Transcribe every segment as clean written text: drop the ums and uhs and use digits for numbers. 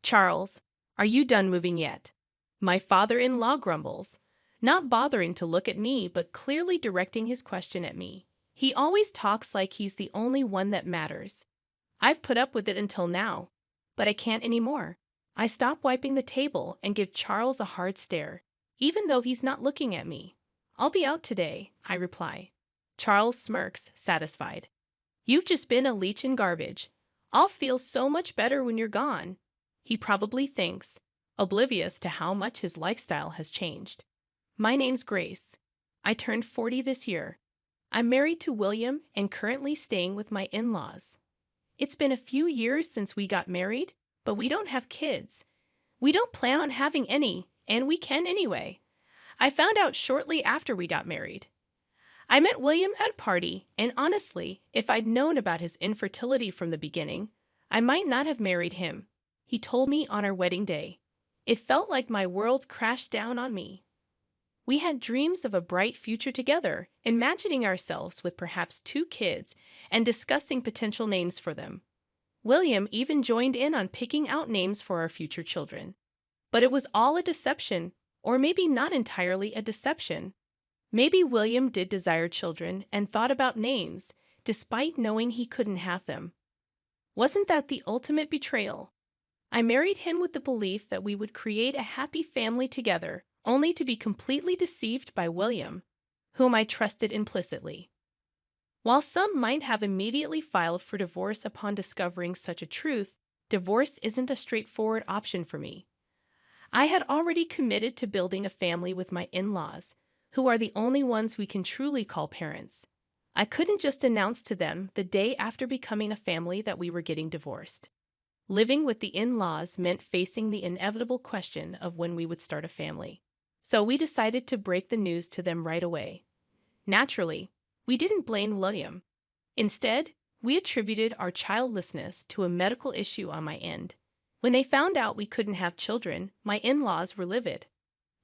Charles, are you done moving yet? My father-in-law grumbles, not bothering to look at me but clearly directing his question at me. He always talks like he's the only one that matters. I've put up with it until now, but I can't anymore. I stop wiping the table and give Charles a hard stare, even though he's not looking at me. I'll be out today, I reply. Charles smirks, satisfied. You've just been a leech in garbage. I'll feel so much better when you're gone. He probably thinks, oblivious to how much his lifestyle has changed. My name's Grace. I turned 40 this year. I'm married to William and currently staying with my in-laws. It's been a few years since we got married, but we don't have kids. We don't plan on having any, and we can anyway. I found out shortly after we got married. I met William at a party, and honestly, if I'd known about his infertility from the beginning, I might not have married him. He told me on our wedding day. It felt like my world crashed down on me. We had dreams of a bright future together, imagining ourselves with perhaps 2 kids and discussing potential names for them. William even joined in on picking out names for our future children. But it was all a deception, or maybe not entirely a deception. Maybe William did desire children and thought about names, despite knowing he couldn't have them. Wasn't that the ultimate betrayal? I married him with the belief that we would create a happy family together, only to be completely deceived by William, whom I trusted implicitly. While some might have immediately filed for divorce upon discovering such a truth, divorce isn't a straightforward option for me. I had already committed to building a family with my in-laws, who are the only ones we can truly call parents. I couldn't just announce to them the day after becoming a family that we were getting divorced. Living with the in-laws meant facing the inevitable question of when we would start a family. So we decided to break the news to them right away. Naturally, we didn't blame William. Instead, we attributed our childlessness to a medical issue on my end. When they found out we couldn't have children, my in-laws were livid.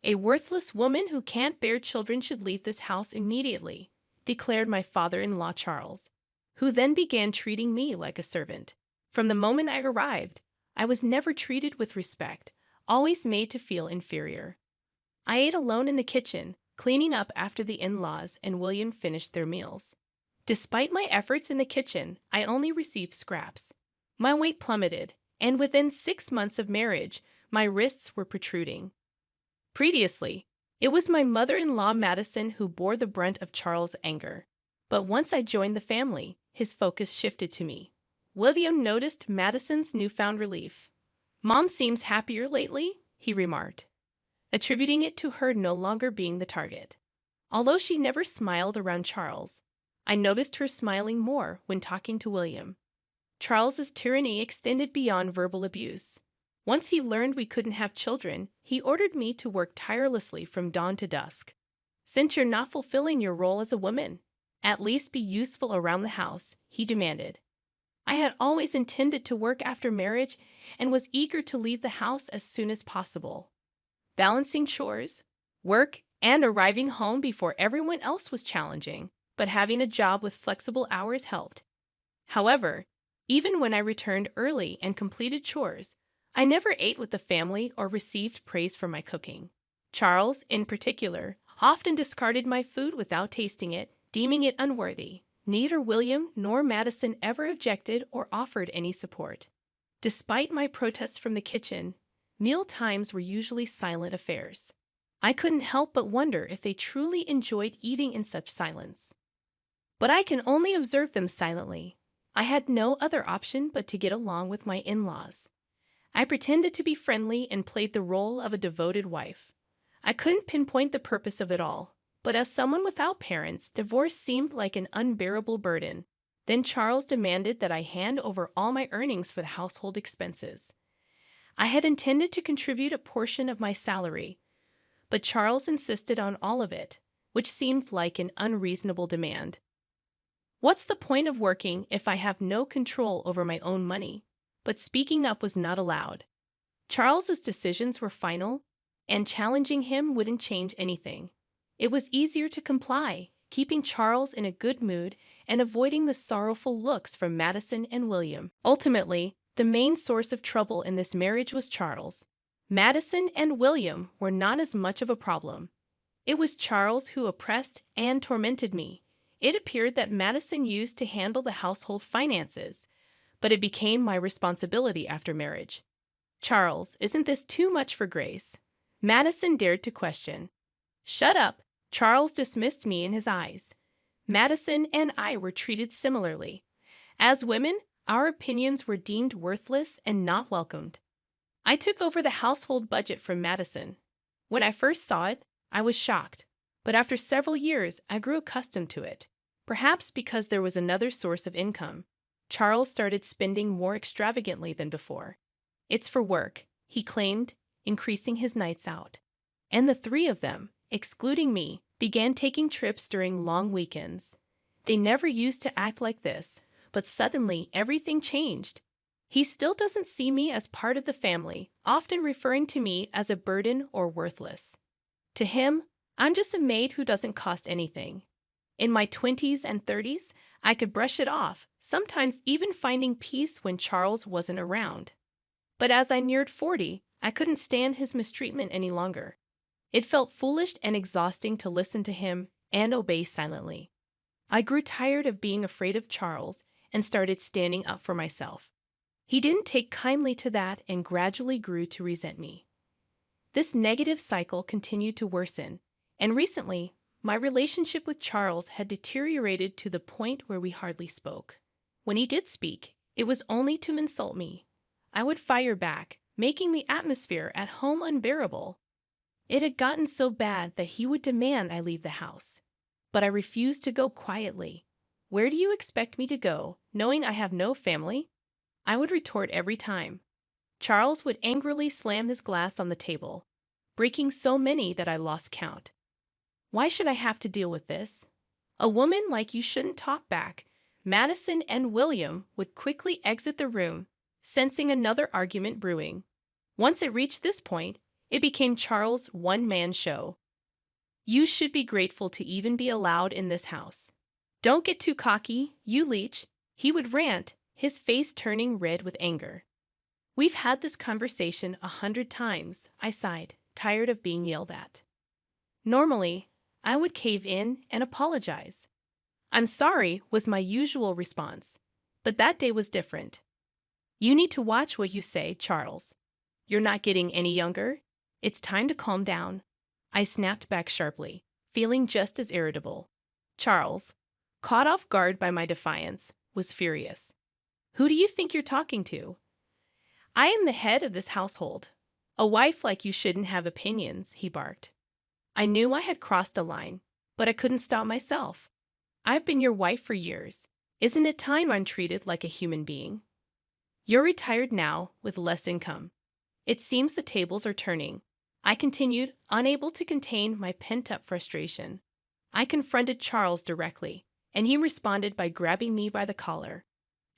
A worthless woman who can't bear children should leave this house immediately, declared my father-in-law Charles, who then began treating me like a servant. From the moment I arrived, I was never treated with respect, always made to feel inferior. I ate alone in the kitchen, cleaning up after the in-laws and William finished their meals. Despite my efforts in the kitchen, I only received scraps. My weight plummeted, and within 6 months of marriage, my wrists were protruding. Previously, it was my mother-in-law Madison who bore the brunt of Charles' anger. But once I joined the family, his focus shifted to me. William noticed Madison's newfound relief. "Mom seems happier lately," he remarked, attributing it to her no longer being the target. Although she never smiled around Charles, I noticed her smiling more when talking to William. Charles's tyranny extended beyond verbal abuse. Once he learned we couldn't have children, he ordered me to work tirelessly from dawn to dusk. "Since you're not fulfilling your role as a woman, at least be useful around the house," he demanded. I had always intended to work after marriage and was eager to leave the house as soon as possible. Balancing chores, work, and arriving home before everyone else was challenging, but having a job with flexible hours helped. However, even when I returned early and completed chores, I never ate with the family or received praise for my cooking. Charles, in particular, often discarded my food without tasting it, deeming it unworthy. Neither William nor Madison ever objected or offered any support. Despite my protests from the kitchen, meal times were usually silent affairs. I couldn't help but wonder if they truly enjoyed eating in such silence. But I can only observe them silently. I had no other option but to get along with my in-laws. I pretended to be friendly and played the role of a devoted wife. I couldn't pinpoint the purpose of it all, but as someone without parents, divorce seemed like an unbearable burden. Then Charles demanded that I hand over all my earnings for the household expenses. I had intended to contribute a portion of my salary, but Charles insisted on all of it, which seemed like an unreasonable demand. What's the point of working if I have no control over my own money? But speaking up was not allowed. Charles's decisions were final, and challenging him wouldn't change anything. It was easier to comply, keeping Charles in a good mood and avoiding the sorrowful looks from Madison and William. Ultimately, The main source of trouble in this marriage was Charles. Madison and William were not as much of a problem. It was Charles who oppressed and tormented me. It appeared that Madison used to handle the household finances, but it became my responsibility after marriage. Charles, isn't this too much for Grace? Madison dared to question. Shut up. Charles dismissed me in his eyes. Madison and I were treated similarly. As women, our opinions were deemed worthless and not welcomed. I took over the household budget from Madison. When I first saw it, I was shocked, but after several years, I grew accustomed to it. Perhaps because there was another source of income. Charles started spending more extravagantly than before. It's for work, he claimed, increasing his nights out. And the three of them, excluding me, began taking trips during long weekends. They never used to act like this, but suddenly everything changed. He still doesn't see me as part of the family, often referring to me as a burden or worthless. To him, I'm just a maid who doesn't cost anything. In my 20s and 30s, I could brush it off, sometimes even finding peace when Charles wasn't around. But as I neared 40, I couldn't stand his mistreatment any longer. It felt foolish and exhausting to listen to him and obey silently. I grew tired of being afraid of Charles and started standing up for myself. He didn't take kindly to that and gradually grew to resent me. This negative cycle continued to worsen, and recently, my relationship with Charles had deteriorated to the point where we hardly spoke. When he did speak, it was only to insult me. I would fire back, making the atmosphere at home unbearable. It had gotten so bad that he would demand I leave the house. But I refused to go quietly. Where do you expect me to go, knowing I have no family? I would retort every time. Charles would angrily slam his glass on the table, breaking so many that I lost count. Why should I have to deal with this? A woman like you shouldn't talk back. Madison and William would quickly exit the room, sensing another argument brewing. Once it reached this point, it became Charles' one-man show. You should be grateful to even be allowed in this house. Don't get too cocky, you leech, he would rant, his face turning red with anger. We've had this conversation 100 times, I sighed, tired of being yelled at. Normally, I would cave in and apologize. I'm sorry was my usual response, but that day was different. You need to watch what you say, Charles. You're not getting any younger. It's time to calm down. I snapped back sharply, feeling just as irritable. Charles, caught off guard by my defiance, was furious. Who do you think you're talking to? I am the head of this household. A wife like you shouldn't have opinions, he barked. I knew I had crossed a line, but I couldn't stop myself. I've been your wife for years. Isn't it time I'm treated like a human being? You're retired now, with less income. It seems the tables are turning. I continued, unable to contain my pent-up frustration. I confronted Charles directly, and he responded by grabbing me by the collar.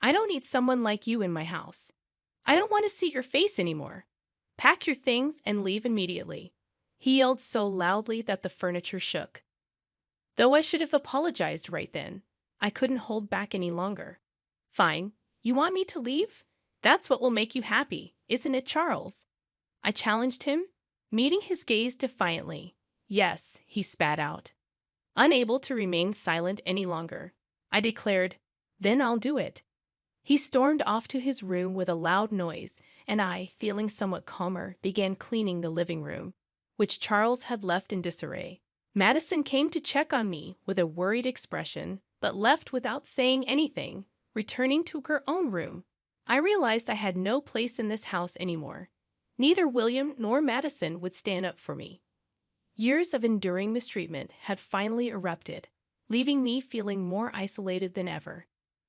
I don't need someone like you in my house. I don't want to see your face anymore. Pack your things and leave immediately. He yelled so loudly that the furniture shook. Though I should have apologized right then, I couldn't hold back any longer. Fine, you want me to leave? That's what will make you happy, isn't it, Charles? I challenged him, meeting his gaze defiantly. Yes, he spat out. Unable to remain silent any longer, I declared, then I'll do it. He stormed off to his room with a loud noise, and I, feeling somewhat calmer, began cleaning the living room, which Charles had left in disarray. Madison came to check on me with a worried expression, but left without saying anything, returning to her own room. I realized I had no place in this house anymore. Neither William nor Madison would stand up for me. Years of enduring mistreatment had finally erupted, leaving me feeling more isolated than ever.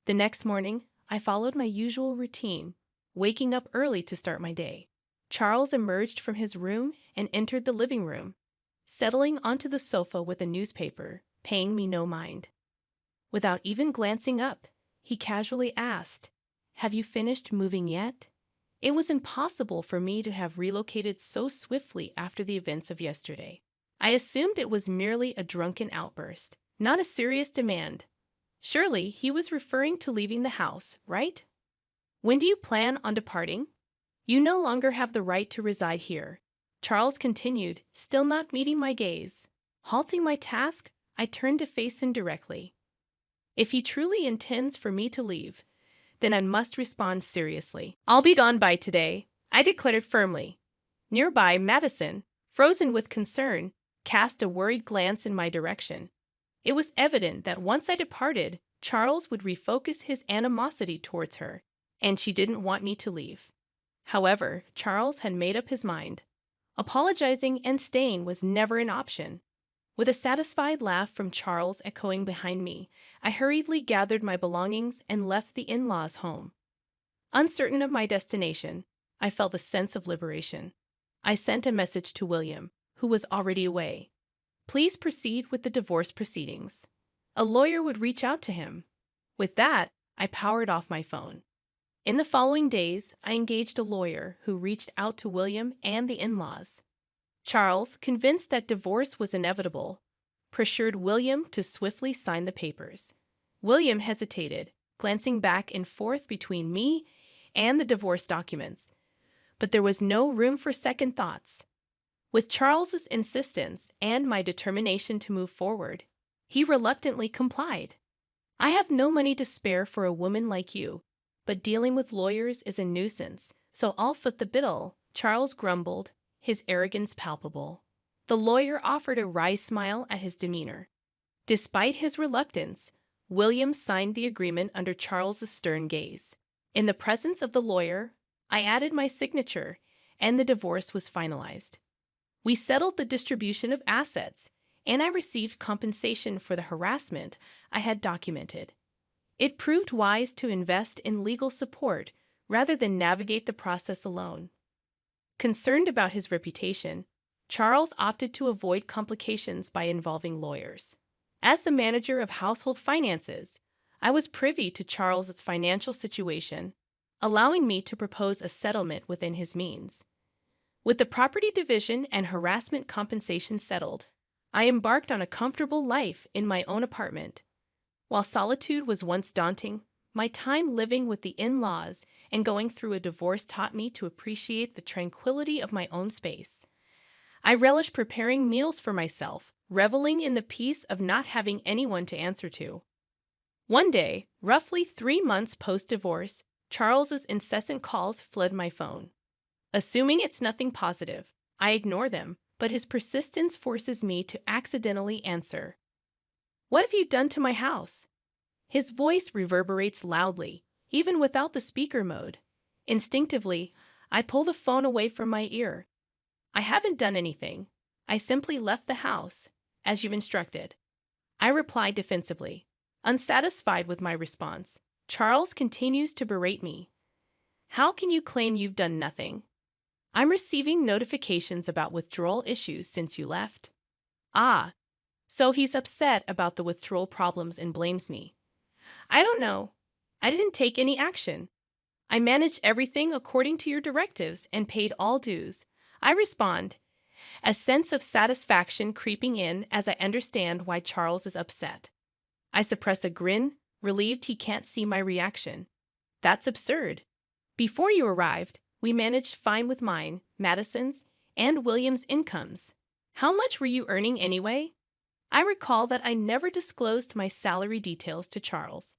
The next morning, I followed my usual routine, waking up early to start my day. Charles emerged from his room and entered the living room, settling onto the sofa with a newspaper, paying me no mind. Without even glancing up, he casually asked, "Have you finished moving yet?" It was impossible for me to have relocated so swiftly after the events of yesterday. I assumed it was merely a drunken outburst, not a serious demand. Surely he was referring to leaving the house, right? When do you plan on departing? You no longer have the right to reside here. Charles continued, still not meeting my gaze. Halting my task, I turned to face him directly. If he truly intends for me to leave, then I must respond seriously. I'll be gone by today, I declared firmly. Nearby, Madison, frozen with concern, cast a worried glance in my direction. It was evident that once I departed, Charles would refocus his animosity towards her, and she didn't want me to leave. However, Charles had made up his mind. Apologizing and staying was never an option. With a satisfied laugh from Charles echoing behind me, I hurriedly gathered my belongings and left the in-laws' home. Uncertain of my destination, I felt a sense of liberation. I sent a message to William, who was already away. Please proceed with the divorce proceedings. A lawyer would reach out to him. With that, I powered off my phone. In the following days, I engaged a lawyer who reached out to William and the in-laws. Charles, convinced that divorce was inevitable, pressured William to swiftly sign the papers. William hesitated, glancing back and forth between me and the divorce documents. But there was no room for second thoughts. With Charles's insistence and my determination to move forward, he reluctantly complied. I have no money to spare for a woman like you, but dealing with lawyers is a nuisance, so I'll foot the bill, Charles grumbled, his arrogance palpable. The lawyer offered a wry smile at his demeanor. Despite his reluctance, William signed the agreement under Charles's stern gaze. In the presence of the lawyer, I added my signature, and the divorce was finalized. We settled the distribution of assets, and I received compensation for the harassment I had documented. It proved wise to invest in legal support rather than navigate the process alone. Concerned about his reputation, Charles opted to avoid complications by involving lawyers. As the manager of household finances, I was privy to Charles's financial situation, allowing me to propose a settlement within his means. With the property division and harassment compensation settled, I embarked on a comfortable life in my own apartment. While solitude was once daunting, my time living with the in-laws and going through a divorce taught me to appreciate the tranquility of my own space. I relished preparing meals for myself, reveling in the peace of not having anyone to answer to. One day, roughly 3 months post-divorce, Charles's incessant calls flood my phone. Assuming it's nothing positive, I ignore them, but his persistence forces me to accidentally answer. What have you done to my house? His voice reverberates loudly, even without the speaker mode. Instinctively, I pull the phone away from my ear. I haven't done anything. I simply left the house, as you've instructed. I replied defensively. Unsatisfied with my response, Charles continues to berate me. How can you claim you've done nothing? I'm receiving notifications about withdrawal issues since you left. Ah, so he's upset about the withdrawal problems and blames me. I don't know. I didn't take any action. I managed everything according to your directives and paid all dues. I respond, a sense of satisfaction creeping in as I understand why Charles is upset. I suppress a grin, relieved he can't see my reaction. That's absurd. Before you arrived, we managed fine with mine, Madison's, and William's incomes. How much were you earning anyway? I recall that I never disclosed my salary details to Charles.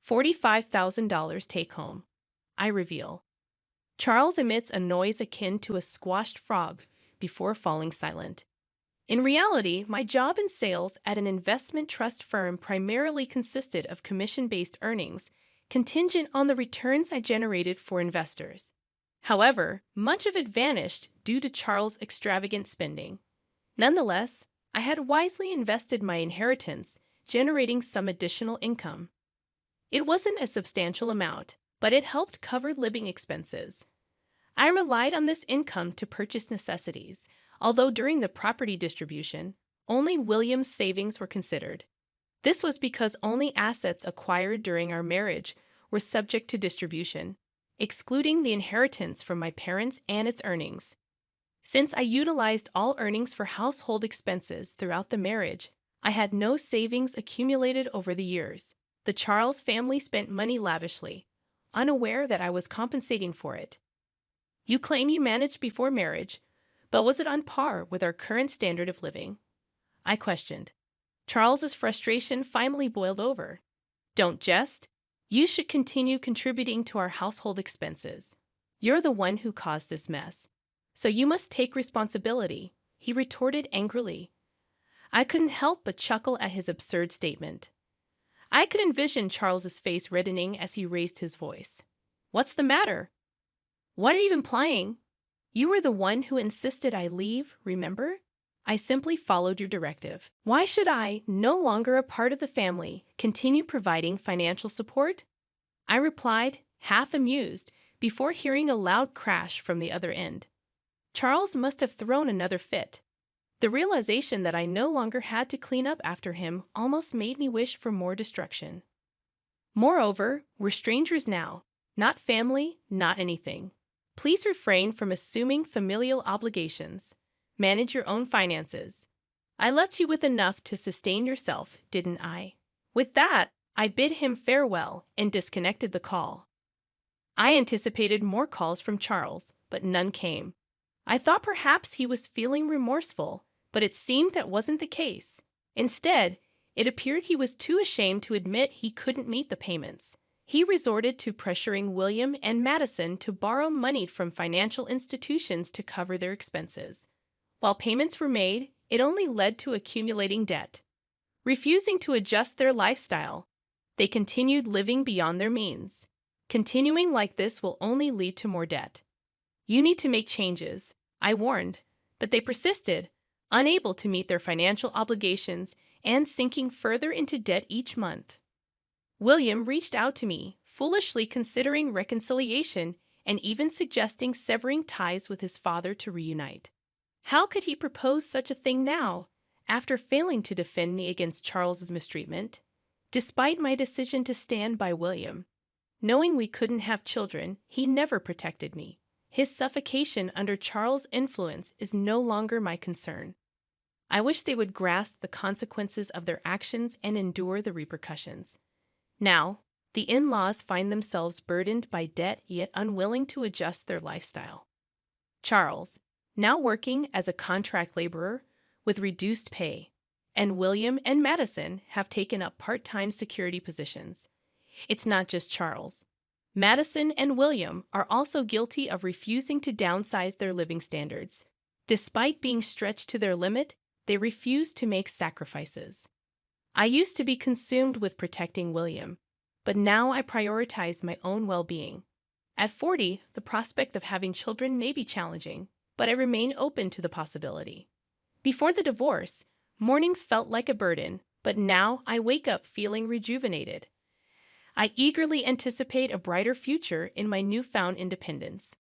$45,000 take home. I reveal. Charles emits a noise akin to a squashed frog before falling silent. In reality, my job in sales at an investment trust firm primarily consisted of commission-based earnings, contingent on the returns I generated for investors. However, much of it vanished due to Charles' extravagant spending. Nonetheless, I had wisely invested my inheritance, generating some additional income. It wasn't a substantial amount, but it helped cover living expenses. I relied on this income to purchase necessities, although during the property distribution, only William's savings were considered. This was because only assets acquired during our marriage were subject to distribution, excluding the inheritance from my parents and its earnings. Since I utilized all earnings for household expenses throughout the marriage, I had no savings accumulated over the years. The Charles family spent money lavishly, unaware that I was compensating for it. You claim you managed before marriage, but was it on par with our current standard of living? I questioned. Charles's frustration finally boiled over. Don't jest. You should continue contributing to our household expenses. You're the one who caused this mess. So you must take responsibility, he retorted angrily. I couldn't help but chuckle at his absurd statement. I could envision Charles's face reddening as he raised his voice. What's the matter? What are you implying? You were the one who insisted I leave, remember? I simply followed your directive. Why should I, no longer a part of the family, continue providing financial support? I replied, half amused, before hearing a loud crash from the other end. Charles must have thrown another fit. The realization that I no longer had to clean up after him almost made me wish for more destruction. Moreover, we're strangers now, not family, not anything. Please refrain from assuming familial obligations. Manage your own finances. I left you with enough to sustain yourself, didn't I? With that, I bid him farewell and disconnected the call. I anticipated more calls from Charles, but none came. I thought perhaps he was feeling remorseful, but it seemed that wasn't the case. Instead, it appeared he was too ashamed to admit he couldn't meet the payments. He resorted to pressuring William and Madison to borrow money from financial institutions to cover their expenses. While payments were made, it only led to accumulating debt. Refusing to adjust their lifestyle, they continued living beyond their means. Continuing like this will only lead to more debt. You need to make changes, I warned, but they persisted, unable to meet their financial obligations and sinking further into debt each month. William reached out to me, foolishly considering reconciliation and even suggesting severing ties with his father to reunite. How could he propose such a thing now, after failing to defend me against Charles's mistreatment? Despite my decision to stand by William, knowing we couldn't have children, he never protected me. His suffocation under Charles' influence is no longer my concern. I wish they would grasp the consequences of their actions and endure the repercussions. Now, the in-laws find themselves burdened by debt yet unwilling to adjust their lifestyle. Charles, now working as a contract laborer with reduced pay, and William and Madison have taken up part-time security positions. It's not just Charles. Madison and William are also guilty of refusing to downsize their living standards. Despite being stretched to their limit, they refuse to make sacrifices. I used to be consumed with protecting William, but now I prioritize my own well-being. At 40, the prospect of having children may be challenging, but I remain open to the possibility. Before the divorce, mornings felt like a burden, but now I wake up feeling rejuvenated. I eagerly anticipate a brighter future in my newfound independence.